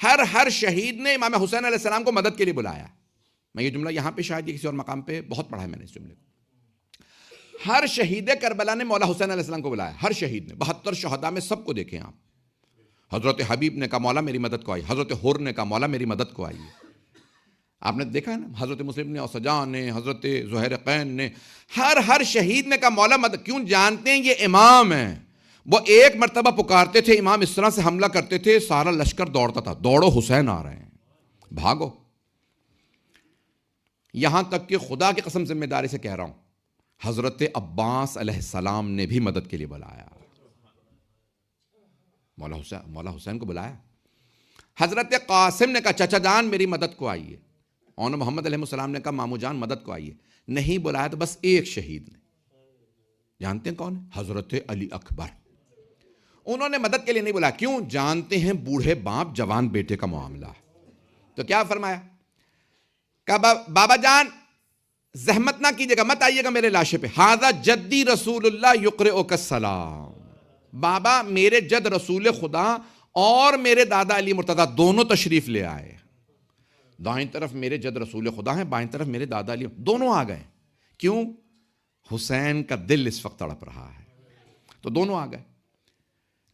ہر شہید نے امام حسین علیہ السلام کو مدد کے لیے بلایا. میں یہ جملہ یہاں پہ شاید کسی اور مقام پہ بہت پڑھا ہے میں نے اس جملے کو. ہر شہید کربلا نے مولا حسین علیہ السلام کو بلایا. ہر شہید نے 72 شہداء میں سب کو دیکھیں آپ. حضرت حبیب نے کہا مولا میری مدد کو آئی. حضرت حر نے کہا مولا میری مدد کو آئی. آپ نے دیکھا ہے نا, حضرت مسلم نے, اوسجان نے, حضرت زہیر قین نے, ہر شہید نے کہا مولا مدد. کیوں؟ جانتے ہیں یہ امام ہیں. وہ ایک مرتبہ پکارتے تھے, امام اس طرح سے حملہ کرتے تھے, سارا لشکر دوڑتا تھا, دوڑو حسین آ رہے ہیں, بھاگو. یہاں تک کہ خدا کی قسم ذمہ داری سے کہہ رہا ہوں, حضرت عباس علیہ السلام نے بھی مدد کے لیے بلایا. مولا حسین کو بلایا. حضرت قاسم نے کہا چچا جان میری مدد کو آئیے. اور محمد علیہ السلام نے کہا مامو جان مدد کو آئیے. نہیں بلایا تو بس ایک شہید نے. جانتے ہیں کون ہے؟ حضرت علی اکبر. انہوں نے مدد کے لیے نہیں بلایا. کیوں؟ جانتے ہیں بوڑھے باپ جوان بیٹے کا معاملہ. تو کیا فرمایا؟ کہا بابا جان زحمت نہ کیجیے گا, مت آئیے گا میرے لاشے پہ. ھذا جدی رسول اللہ یقرئک السلام. بابا میرے جد رسول خدا اور میرے دادا علی مرتضیٰ دونوں تشریف لے آئے. دائیں طرف میرے جد رسول خدا ہیں, بائیں طرف میرے دادا علی, دونوں آ گئے. کیوں؟ حسین کا دل اس وقت تڑپ رہا ہے, تو دونوں آ گئے.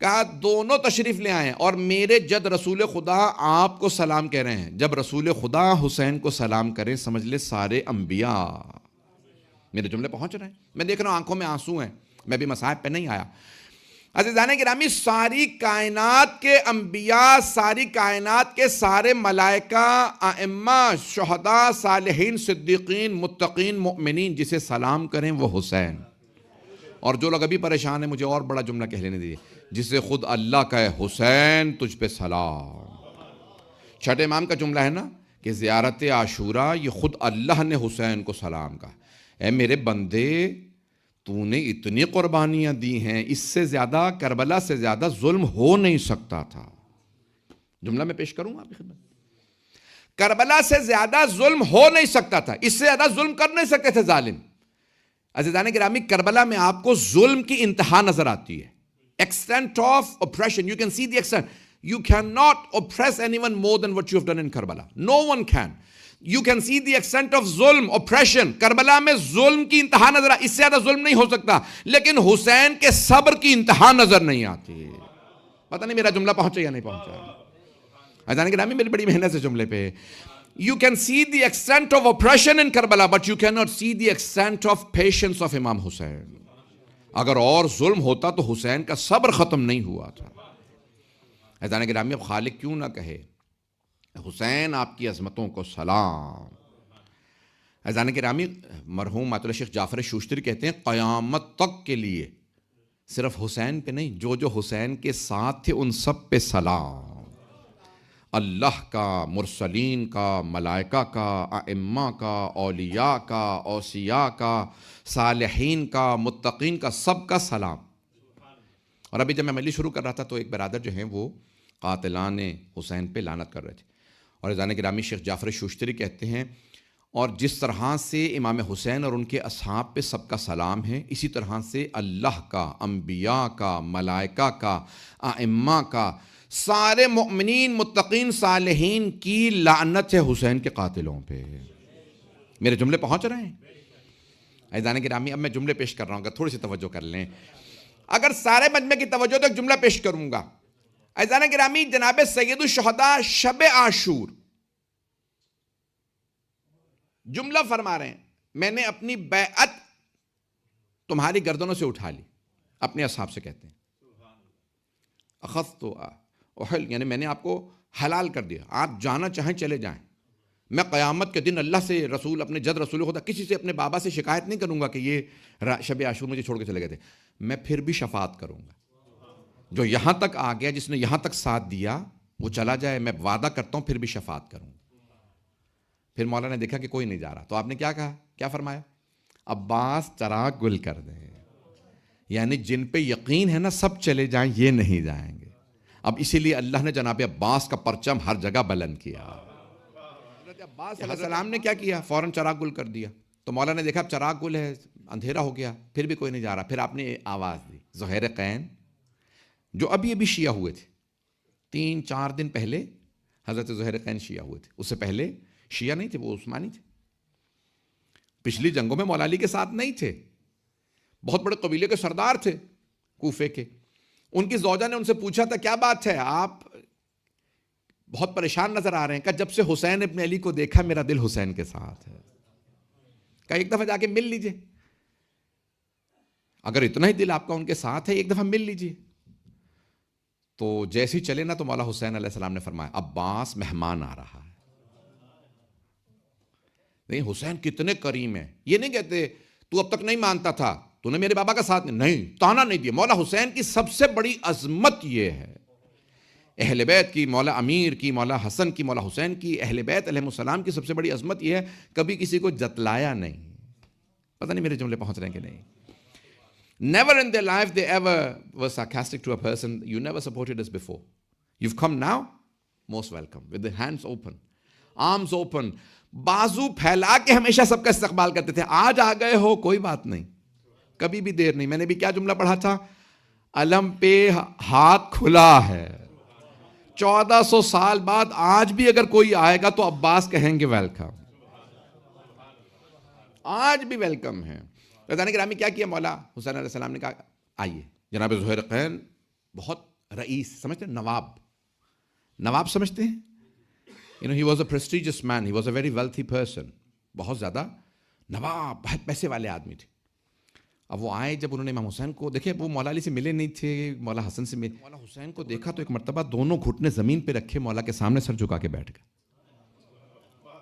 کہا دونوں تشریف لے آئے اور میرے جد رسول خدا آپ کو سلام کہہ رہے ہیں. جب رسول خدا حسین کو سلام کریں سمجھ لے سارے انبیاء. میرے جملے پہنچ رہے ہیں؟ میں دیکھ رہا ہوں آنکھوں میں آنسو ہیں, میں بھی مصاحب پہ نہیں آیا. عزیزان گرامی, ساری کائنات کے انبیاء, ساری کائنات کے سارے ملائکہ, ائمہ, شہداء, صالحین, صدیقین, متقین, مؤمنین جسے سلام کریں وہ حسین. اور جو لوگ ابھی پریشان ہیں مجھے اور بڑا جملہ کہہ لینے دیجیے, جسے خود اللہ کہے حسین تجھ پہ سلام. چھٹے امام کا جملہ ہے نا کہ زیارت عاشوراء یہ خود اللہ نے حسین کو سلام کہا. اے میرے بندے تو نے اتنی قربانیاں دی ہیں, اس سے زیادہ کربلا سے زیادہ ظلم ہو نہیں سکتا تھا. جملہ میں پیش کروں آپ کی خدمت. کربلا سے زیادہ ظلم ہو نہیں سکتا تھا, اس سے زیادہ ظلم کر نہیں سکتے تھے ظالم. عزیزان گرامی, کربلا میں آپ کو ظلم کی انتہا نظر آتی ہے. Extent of oppression, you can see the extent. You cannot oppress anyone more than what you have done in Karbala. No one can. You can see the extent of ظلم, oppression. کربلا میں ظلم کی انتہا نظر آتی, اس سے زیادہ ظلم نہیں ہو سکتا. لیکن حسین کے صبر کی انتہا نظر نہیں آتی. پتہ نہیں میرا جملہ پہنچا یا نہیں پہنچا. عزیزان گرامی میری بڑی محنت سے جملے پہ. You can see the extent of oppression in Karbala, but you cannot see the extent of patience of Imam Hussein. اگر اور ظلم ہوتا تو حسین کا صبر ختم نہیں ہوا تھا. عزیزان گرامی, اب خالق کیوں نہ کہے حسین آپ کی عظمتوں کو سلام. عزیزان گرامی, مرحوم آیت اللہ شیخ جعفر شوشتری کہتے ہیں قیامت تک کے لیے صرف حسین پہ نہیں, جو حسین کے ساتھ تھے ان سب پہ سلام. اللہ کا, مرسلین کا, ملائکہ کا, ائمہ کا, اولیاء کا, اوصیاء کا, صالحین کا, متقین کا, سب کا سلام. اور ابھی جب میں مجلس شروع کر رہا تھا تو ایک برادر جو ہیں وہ قاتلان حسین پہ لعنت کر رہے تھے. اور عزیزان گرامی شیخ جعفر شوشتری کہتے ہیں اور جس طرح سے امام حسین اور ان کے اصحاب پہ سب کا سلام ہے, اسی طرح سے اللہ کا, انبیاء کا, ملائکہ کا, ائمہ کا, سارے مؤمنین, متقین, صالحین کی لعنت ہے حسین کے قاتلوں پہ. میرے جملے پہنچ رہے ہیں؟ عزیزان گرامی, اب میں جملے پیش کر رہا ہوں, تھوڑی سی توجہ کر لیں. اگر سارے مجمع کی توجہ تو ایک جملہ پیش کروں گا. عزیزان گرامی, جناب سید الشہداء شب عاشور جملہ فرما رہے ہیں میں نے اپنی بیعت تمہاری گردنوں سے اٹھا لی. اپنے اصحاب سے کہتے ہیں اخذت احل, یعنی میں نے آپ کو حلال کر دیا, آپ جانا چاہیں چلے جائیں. میں قیامت کے دن اللہ سے, رسول, اپنے جد رسول خدا, کسی سے, اپنے بابا سے شکایت نہیں کروں گا کہ یہ شب عاشور مجھے چھوڑ کے چلے گئے تھے. میں پھر بھی شفاعت کروں گا. جو یہاں تک آ گیا, جس نے یہاں تک ساتھ دیا, وہ چلا جائے, میں وعدہ کرتا ہوں پھر بھی شفاعت کروں گا. پھر مولا نے دیکھا کہ کوئی نہیں جا رہا, تو آپ نے کیا کہا, کیا فرمایا؟ عباس چراغ گل کر دیں. یعنی جن پہ یقین ہے نا سب چلے جائیں, یہ نہیں جائیں گے. اب اسی لیے اللہ نے جناب عباس کا پرچم ہر جگہ بلند کیا. حضرت عباس علیہ السلام نے کیا کیا, فوراً چراغ گل کر دیا. تو مولا نے دیکھا اب چراغ گل ہے, اندھیرا ہو گیا, پھر بھی کوئی نہیں جا رہا. پھر آپ نے آواز دی. زہیر قین جو ابھی شیعہ ہوئے تھے, 3-4 دن پہلے حضرت ذوالقرنین شیعہ ہوئے تھے. اس سے پہلے شیعہ نہیں تھے, وہ عثمانی تھے. پچھلی جنگوں میں مولا علی کے ساتھ نہیں تھے. بہت بڑے قبیلے کے سردار تھے کوفے کے. ان کی زوجہ نے ان سے پوچھا تھا کیا بات ہے, آپ بہت پریشان نظر آ رہے ہیں. کہ جب سے حسین ابن علی کو دیکھا میرا دل حسین کے ساتھ ہے. کہ ایک دفعہ جا کے مل لیجئے, اگر اتنا ہی دل آپ کا ان کے ساتھ ہے ایک دفعہ مل لیجئے. تو جیسے ہی چلے نا تو مولا حسین علیہ السلام نے فرمایا عباس مہمان آ رہا ہے. نہیں, حسین کتنے کریم ہیں. یہ نہیں کہتے تو اب تک نہیں مانتا تھا, تو نے میرے بابا کا ساتھ نہیں, تانا نہیں دیا. مولا حسین کی سب سے بڑی عظمت یہ ہے, اہل بیت کی, مولا امیر کی, مولا حسن کی, مولا حسین کی, اہل بیت علیہ السلام کی سب سے بڑی عظمت یہ ہے کبھی کسی کو جتلایا نہیں. پتہ نہیں میرے جملے پہنچ رہے ہیں کہ نہیں. Never in their life they ever were sarcastic to a person. You never supported us before. You've come now, most welcome. With the hands open, arms open. بازو پھیلا کے ہمیشہ سب کا استقبال کرتے تھے. آج آ گئے ہو کوئی بات نہیں, کبھی بھی دیر نہیں. میں نے بھی کیا جملہ پڑھا تھا, علم پہ ہاتھ کھلا ہے. 1400 سال بعد آج بھی اگر کوئی آئے گا تو عباس کہیں گے ویلکم. آج بھی ویلکم ہے. رضوان گرامی کیا کیا, مولا حسین علیہ السلام نے کہا آئیے. جناب ذوالقرنین بہت رئیس سمجھتے ہیں, نواب سمجھتے ہیں. He was a prestigious man, he was a very wealthy person. بہت زیادہ نواب, بہت پیسے والے آدمی تھے. اب وہ آئے, جب انہوں نے امام حسین کو دیکھے, وہ مولا علی سے ملے نہیں تھے, مولا حسن سے ملے. مولا حسین کو دیکھا تو ایک مرتبہ دونوں گھٹنے زمین پہ رکھے مولا کے سامنے سر جھکا کے بیٹھ گئے.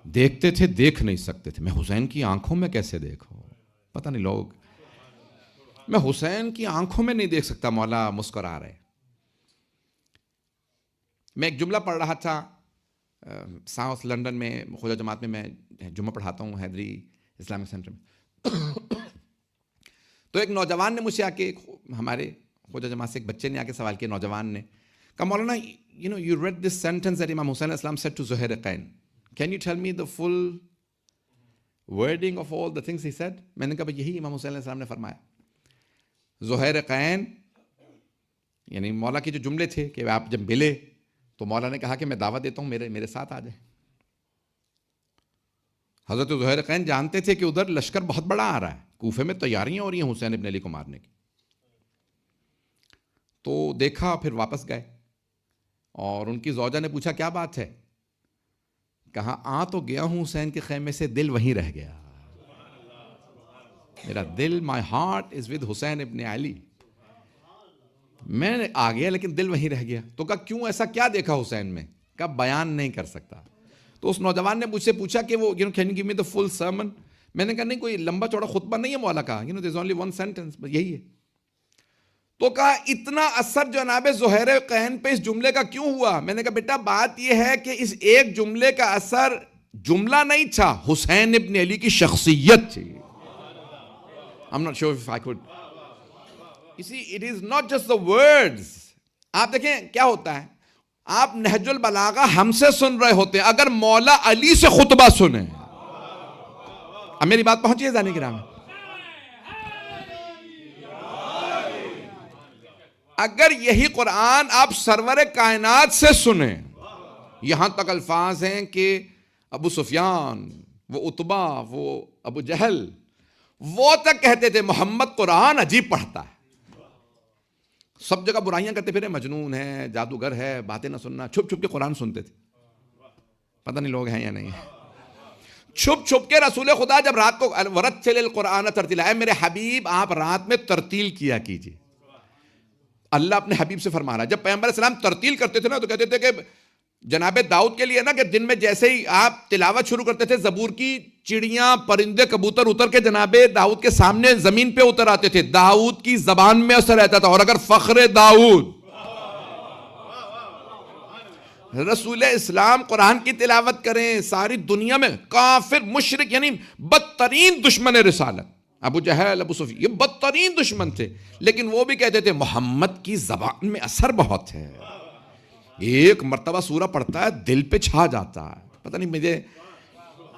دیکھتے تھے, دیکھ نہیں سکتے تھے. میں حسین کی آنکھوں میں کیسے دیکھوں, پتہ نہیں لوگ, میں حسین کی آنکھوں میں نہیں دیکھ سکتا. مولا مسکرا رہے. میں ایک جملہ پڑھ رہا تھا ساؤتھ لنڈن میں, خوجہ جماعت میں میں جمعہ پڑھاتا ہوں, حیدری اسلامک سینٹر میں. تو ایک نوجوان نے مجھ سے آ کے, ہمارے خوجہ جماعت سے ایک بچے نے آ کے سوال کیا, نوجوان نے کہا مولانا you read this sentence that Imam Hussain Islam said to Zuhair-e-Qain. Can you tell me the full wording of all the things he said? میں نے کہا یہی امام حسین علیہ السلام نے فرمایا. ذوالقرنین یعنی مولا کے جو جملے تھے کہ آپ جب ملے تو مولا نے کہا کہ میں دعوت دیتا ہوں میرے ساتھ آ جائیں. حضرت ذوالقرنین جانتے تھے کہ ادھر لشکر بہت بڑا آ رہا ہے, کوفے میں تیاریاں ہو رہی ہیں حسین ابن علی کو مارنے کی. تو دیکھا, پھر واپس گئے, اور ان کی زوجہ نے پوچھا کیا بات ہے. کہا آ تو گیا ہوں حسین کے خیمے سے, دل وہیں رہ گیا. میرا دل, مائی ہارٹ از ود حسین ابن علی. میں آ گیا لیکن دل وہیں رہ گیا. تو کہا کیوں, ایسا کیا دیکھا حسین میں؟ کہا بیان نہیں کر سکتا. تو اس نوجوان نے مجھ سے پوچھا کہ وہ can you give me the full sermon. میں نے کہا نہیں, کوئی لمبا چوڑا خطبہ نہیں ہے مولا کا, there's only one sentence, بس یہی ہے. تو کہا اتنا اثر جناب ذوالقرنین پہ اس جملے کا کیوں ہوا؟ میں نے کہا بیٹا بات یہ ہے کہ اس ایک جملے کا اثر جملہ نہیں تھا, حسین ابن علی کی شخصیت تھی. I'm not sure if I could. You see, it is not just the words. آپ دیکھیں کیا ہوتا ہے, آپ نہج البلاغہ ہم سے سن رہے ہوتے ہیں, اگر مولا علی سے خطبہ سنیں. اب میری بات پہنچی ہے زانی کرام, اگر یہی قرآن آپ سرور کائنات سے سنیں, یہاں تک الفاظ ہیں کہ ابو سفیان, وہ عتبہ, وہ ابو جہل, وہ تک کہتے تھے محمد قرآن عجیب پڑھتا ہے. سب جگہ برائیاں کرتے پھرے, مجنون ہے, جادوگر ہے, باتیں نہ سننا. چھپ چھپ کے قرآن سنتے تھے. پتہ نہیں لوگ ہیں یا نہیں. چھپ چھپ کے رسول خدا جب رات کو ورتل القرآن ترتیلا, اے میرے حبیب آپ رات میں ترتیل کیا کیجیے. اللہ اپنے حبیب سے فرما رہا ہے. جب پیغمبر السلام ترتیل کرتے تھے نا تو کہتے تھے کہ جناب داؤد کے لیے نا, کہ دن میں جیسے ہی آپ تلاوت شروع کرتے تھے, زبور کی چڑیاں, پرندے, کبوتر اتر کے جناب داؤد کے سامنے زمین پہ اتر آتے تھے. داؤد کی زبان میں اثر رہتا تھا. اور اگر فخر داؤد رسول اسلام قرآن کی تلاوت کریں, ساری دنیا میں کافر, مشرک, یعنی بدترین دشمن رسالت, ابو جہل, ابو سفیان, یہ بدترین دشمن تھے, لیکن وہ بھی کہتے تھے محمد کی زبان میں اثر بہت ہے. ایک مرتبہ سورہ پڑھتا ہے, دل پہ چھا جاتا ہے. پتہ نہیں مجھے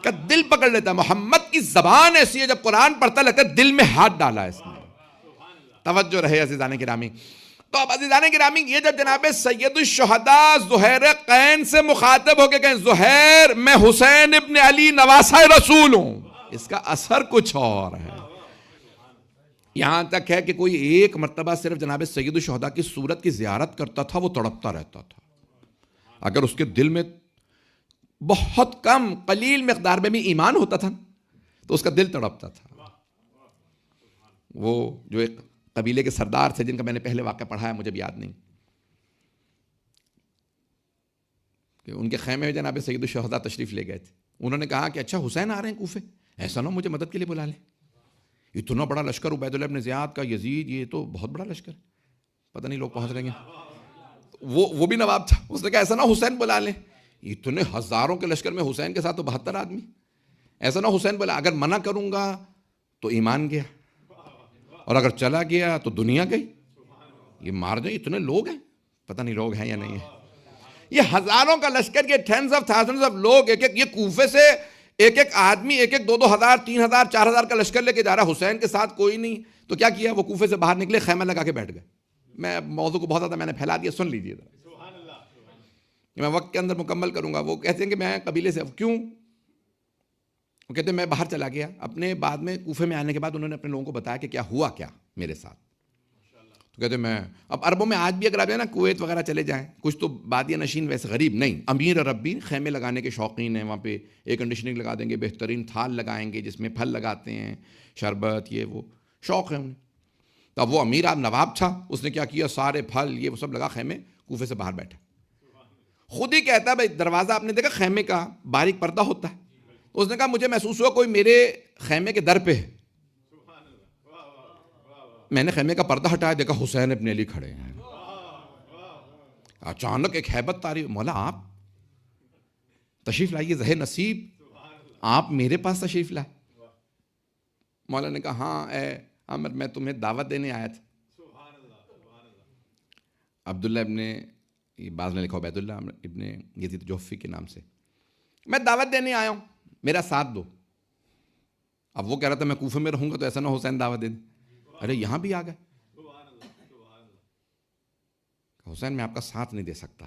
کہ دل پکڑ لیتا ہے. محمد کی زبان ایسی ہے, جب قرآن پڑھتا لگتا ہے دل میں ہاتھ ڈالا ہے اس نے. توجہ رہے عزیزان گرامی. تو اب عزیزان گرامی یہ جب جناب سید الشہداء زہیر قین سے مخاطب ہو کے کہیں زہیر میں حسین ابن علی نواسہ رسول ہوں، اس کا اثر کچھ اور ہے. یہاں تک ہے کہ کوئی ایک مرتبہ صرف جناب سید الشہداء کی صورت کی زیارت کرتا تھا، وہ تڑپتا رہتا تھا. اگر اس کے دل میں بہت کم قلیل مقدار میں بھی ایمان ہوتا تھا تو اس کا دل تڑپتا تھا. وہ جو ایک قبیلے کے سردار تھے جن کا میں نے پہلے واقعہ پڑھا ہے، مجھے بھی یاد نہیں، کہ ان کے خیمے میں جناب سید الشہداء تشریف لے گئے تھے. انہوں نے کہا کہ اچھا حسین آ رہے ہیں کوفے، ایسا نہ مجھے مدد کے لیے بلا لیں. اتنا بڑا لشکر عبید اللہ ابن زیاد کا، یزید، یہ تو بہت بڑا لشکر ہے، پتہ نہیں لوگ پہنچ رہے ہیں. وہ بھی نواب تھا. اس نے کہا ایسا نہ حسین بلا لیں، اتنے ہزاروں کے لشکر میں حسین کے ساتھ تو 72 آدمی، ایسا نہ حسین بلا، اگر منع کروں گا تو ایمان گیا، اور اگر چلا گیا تو دنیا گئی. یہ مار دیں، اتنے لوگ ہیں، پتہ نہیں لوگ ہیں یا نہیں ہیں. یہ ہزاروں کا لشکر، یہ ٹینز آف تھاؤزنڈز آف لوگ، یہ کوفے سے ایک ایک آدمی 1-2 ہزار 3 ہزار 4 ہزار کا لشکر لے کے جا رہا. حسین کے ساتھ کوئی نہیں. تو کیا کیا، وہ کوفے سے باہر نکلے، خیمہ لگا کے بیٹھ گئے. میں موضوع کو بہت زیادہ میں نے پھیلا دیا، سن لیجیے ذرا، میں وقت کے اندر مکمل کروں گا. وہ کہتے ہیں کہ میں قبیلے سے، کیوں؟ وہ کہتے ہیں میں باہر چلا گیا. اپنے بعد میں کوفے میں آنے کے بعد انہوں نے اپنے لوگوں کو بتایا کہ کیا ہوا کیا میرے ساتھ. تو کہتے ہیں میں، اب عربوں میں آج بھی اگر آپ جائیں نا کویت وغیرہ چلے جائیں، کچھ تو بادیہ نشین ویسے غریب نہیں، امیر عربی خیمے لگانے کے شوقین ہیں. وہاں پہ ایئر کنڈیشننگ لگا دیں گے، بہترین تھال لگائیں گے جس میں پھل لگاتے ہیں، شربت، یہ وہ شوق ہے انہیں. تو اب وہ امیر آپ نواب تھا، اس نے کیا کیا، سارے پھل یہ وہ سب لگا خیمے، کوفے سے باہر بیٹھا. خود ہی کہتا ہے بھائی دروازہ آپ نے دیکھا خیمے کا باریک پردہ ہوتا ہے. اس نے کہا مجھے محسوس ہوا کوئی میرے خیمے کے در پہ ہے. میں نے خیمے کا پردہ ہٹایا، دیکھا حسین ابن علی کھڑے ہیں. اچانک ایک ہیبت طاری، مولا آپ تشریف لائیے، زہر نصیب آپ میرے پاس تشریف لائے. مولا نے کہا ہاں اے عمر، میں تمہیں دعوت دینے آیا تھا. عبداللہ ابن، بعض نے لکھا عبید اللہ ابن یزید جوفی کے نام سے، میں دعوت دینے آیا ہوں، میرا ساتھ دو. اب وہ کہہ رہا تھا میں کوفے میں رہوں گا تو ایسا نہ حسین دعوت دے دیں. ارے یہاں بھی آ گئے. حسین میں آپ کا ساتھ نہیں دے سکتا.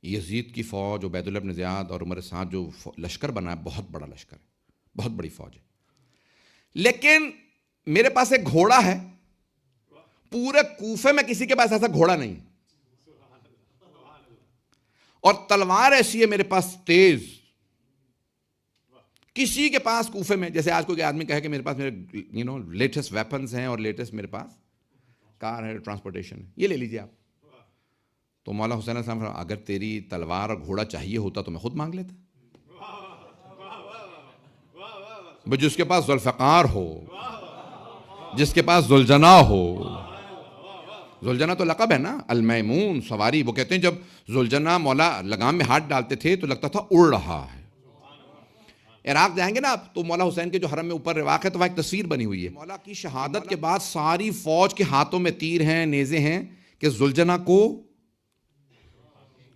یزید کی فوج، عبید اللہ ابن زیاد اور عمر سعد جو لشکر بنا ہے، بہت بڑا لشکر ہے، بہت بڑی فوج ہے. لیکن میرے پاس ایک گھوڑا ہے، پورے کوفے میں کسی کے پاس ایسا گھوڑا نہیں، اور تلوار ایسی ہے میرے پاس تیز، کسی کے پاس کوفے میں، جیسے آج کوئی آدمی کہے کہ میرے پاس میرے لیٹسٹ ویپنز ہیں اور لیٹسٹ میرے پاس کار ہے، ٹرانسپورٹیشن، یہ لے لیجیے آپ. تو مولا حسین علیہ السلام اگر تیری تلوار اور گھوڑا چاہیے ہوتا تو میں خود مانگ لیتا. جس کے پاس ذوالفقار ہو، جس کے پاس ذوالجنا ہو، ذوالجنا تو لقب ہے نا، المیمون سواری. وہ کہتے ہیں جب ذوالجنا مولا لگام میں ہاتھ ڈالتے تھے تو لگتا تھا اڑ رہا ہے. عراق جائیں گے نا آپ تو مولا حسین کے جو حرم میں اوپر رواق ہے تو وہاں ایک تصویر بنی ہوئی ہے. مولا کی شہادت کے بعد ساری فوج کے ہاتھوں میں تیر ہیں، نیزے ہیں کہ ذوالجنا کو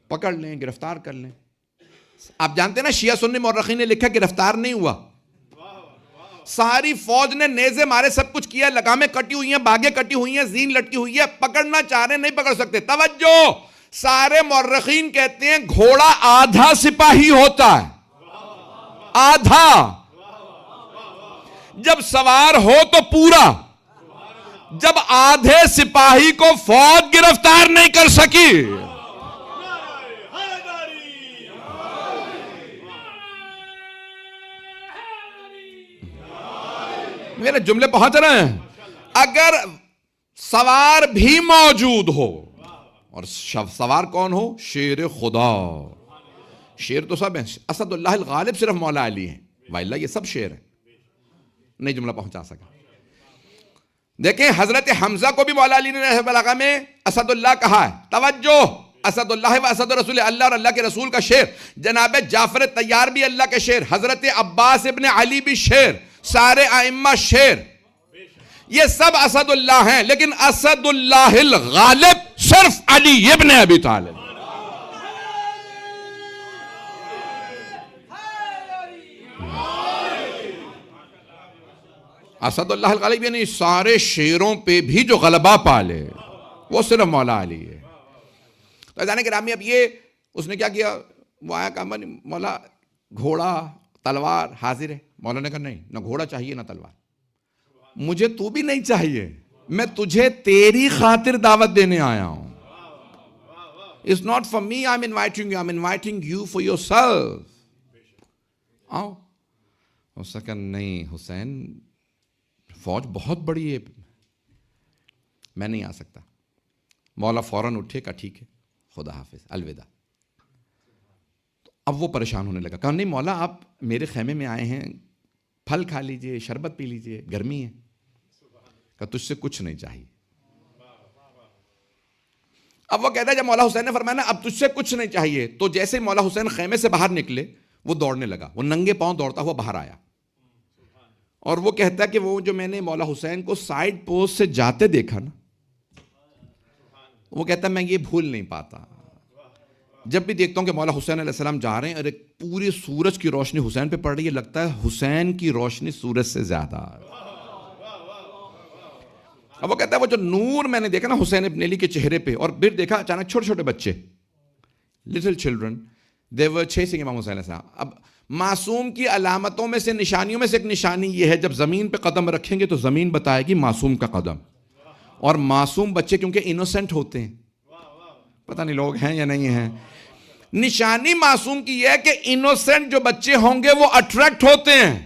پکڑ لیں، گرفتار کر لیں. آپ جانتے ہیں نا شیعہ سنی مورخین نے لکھا گرفتار نہیں ہوا، ساری فوج نے نیزے مارے، سب کچھ کیا، لگامیں کٹی ہوئی ہیں، باگیں کٹی ہوئی ہیں، زین لٹکی ہوئی ہے، پکڑنا چاہ رہے نہیں پکڑ سکتے. توجہ، سارے مورخین کہتے ہیں گھوڑا آدھا سپاہی ہوتا ہے، آدھا. جب سوار ہو تو پورا. جب آدھے سپاہی کو فوج گرفتار نہیں کر سکی، میرے جملے پہنچ رہے ہیں، اگر سوار بھی موجود ہو، اور سوار کون ہو؟ شیر خدا. شیر تو سب ہیں، اسد اللہ الغالب صرف مولا علی ہیں، وائلہ یہ سب شیر ہیں. نہیں جملہ پہنچا سکا. دیکھیں حضرت حمزہ کو بھی مولا علی نے نہج البلاغہ میں اسد اللہ کہا ہے. توجہ، اسد اللہ و اسد رسول اللہ، اور اللہ کے رسول کا شیر. جناب جعفر طیار بھی اللہ کے شیر، حضرت عباس ابن علی بھی شیر، سارے ائمہ شیر، یہ سب اسد اللہ ہیں. لیکن اسد اللہ الغالب صرف علی ابن ابی طالب. اسد اللہ الغالب یعنی سارے شیروں پہ بھی جو غلبہ پالے. وہ صرف مولا علی ہے. تو عزیزان گرامی اب یہ اس نے کیا کیا, وہ آیا کہا مولا گھوڑا تلوار حاضر ہے. مولا نے کہا نہیں, نہ گھوڑا چاہیے نہ تلوار, مجھے تو بھی نہیں چاہیے, میں تجھے تیری خاطر دعوت دینے آیا ہوں. It's not for me I'm inviting you, I'm inviting you for yourself. آؤ. اس نے کہا نہیں حسین, فوج بہت بڑی ہے, میں نہیں آ سکتا. مولا فوراً اٹھے, کہا ٹھیک ہے, خدا حافظ, الوداع. اب وہ پریشان ہونے لگا, کہا نہیں مولا آپ میرے خیمے میں آئے ہیں, پھل کھا لیجئے, شربت پی لیجئے, گرمی ہے. کہا تجھ سے کچھ نہیں چاہیے. اب وہ کہتا ہے جب مولا حسین نے فرمایا نا اب تجھ سے کچھ نہیں چاہیے, تو جیسے مولا حسین خیمے سے باہر نکلے وہ دوڑنے لگا, وہ ننگے پاؤں دوڑتا ہوا باہر آیا. اور وہ کہتا ہے کہ وہ جو میں نے مولا حسین کو سائیڈ پوسٹ سے جاتے دیکھا نا, وہ کہتا ہے میں یہ بھول نہیں پاتا. جب بھی دیکھتا ہوں کہ مولا حسین علیہ السلام جا رہے ہیں اور ایک پوری سورج کی روشنی حسین پہ پڑ رہی ہے, لگتا ہے حسین کی روشنی سورج سے زیادہ. اب وہ کہتا ہے وہ جو نور میں نے دیکھا نا حسین ابن علی کے چہرے پہ, اور پھر دیکھا اچانک چھوٹے چھوٹے بچے, little children, they were chasing امام حسین علیہ السلام. اب معصوم کی علامتوں میں سے, نشانیوں میں سے ایک نشانی یہ ہے, جب زمین پہ قدم رکھیں گے تو زمین بتائے گی معصوم کا قدم. اور معصوم بچے کیونکہ انوسنٹ ہوتے ہیں, پتہ نہیں لوگ ہیں یا نہیں ہیں, نشانی معصوم کی یہ ہے کہ انوسنٹ جو بچے ہوں گے وہ اٹریکٹ ہوتے ہیں.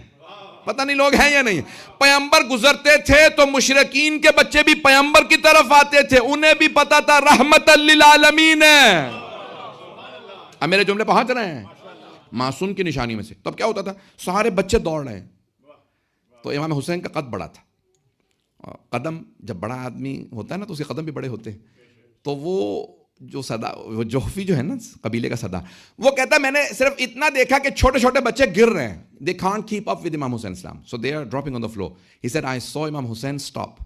پتہ نہیں لوگ ہیں یا نہیں. پیغمبر گزرتے تھے تو مشرکین کے بچے بھی پیغمبر کی طرف آتے تھے, انہیں بھی پتا تھا رحمت للعالمین ہے. اب میرے جملے پہنچ رہے ہیں معصوم کی نشانی میں سے. تو اب کیا ہوتا تھا, سارے بچے دوڑ رہے ہیں. تو امام حسین کا قد بڑا تھا, قدم جب بڑا آدمی ہوتا ہے نا تو اس کے قدم بھی بڑے ہوتے ہیں. تو وہ جو وہ جوہفی جو ہے نا قبیلے کا سردار, وہ کہتا ہے میں نے صرف اتنا دیکھا کہ چھوٹے چھوٹے بچے گر رہے ہیں. They can't keep up with Imam Hussein Islam, so they are dropping on the floor. He said, I saw Imam Hussein stop.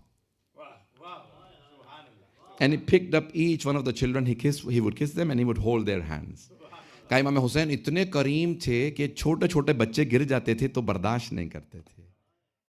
And he picked up each one of the children, he would kiss them and he would hold their hands. کہا امام حسین اتنے کریم تھے کہ چھوٹے چھوٹے بچے گر جاتے تھے تو برداشت نہیں کرتے تھے.